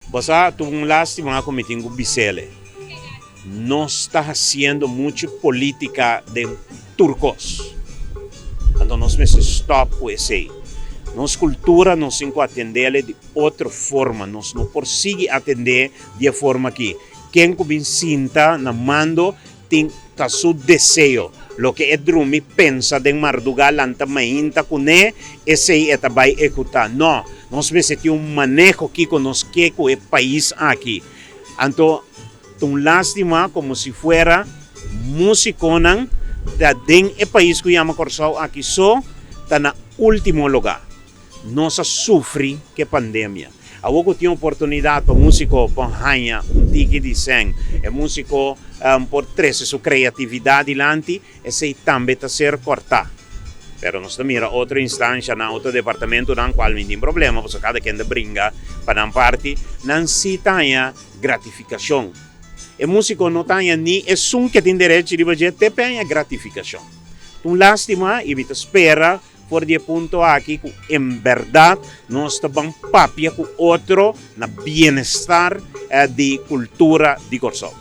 Basta um lástima como tem o Bicele. Não está fazendo muita política de turcos. Então nós precisamos stop com isso aí. Nossa cultura nós temos que atender de outra forma. Nós não conseguimos atender de forma que quem sinta na mando tem seu desejo. Lo que é drumi pensa de Mardugal anta mainta kune esse é vai executar. Não, nós precisamos ter manejo aqui com nós que o país aqui. Então, tão lástima como se fuera musiconan da den e país que chama Corsao aqui só está na último lugar. Nós sofre que pandemia. Ako tinha oportunidade para músico panhanha tiki de sen, é músico por trece sua criatividade lanti e sei também tá ser cortar. Pero nós mira outra instância na outro departamento não qual não tem problema, porque cada quem brinca para não parte não se tenha gratificação. E músico não tenha nem é som que tem direito de fazer te penha gratificação. Então lástima e vita espera por de ponto aqui que em verdade nós estamos papia com outro na bem-estar de cultura de Corsao.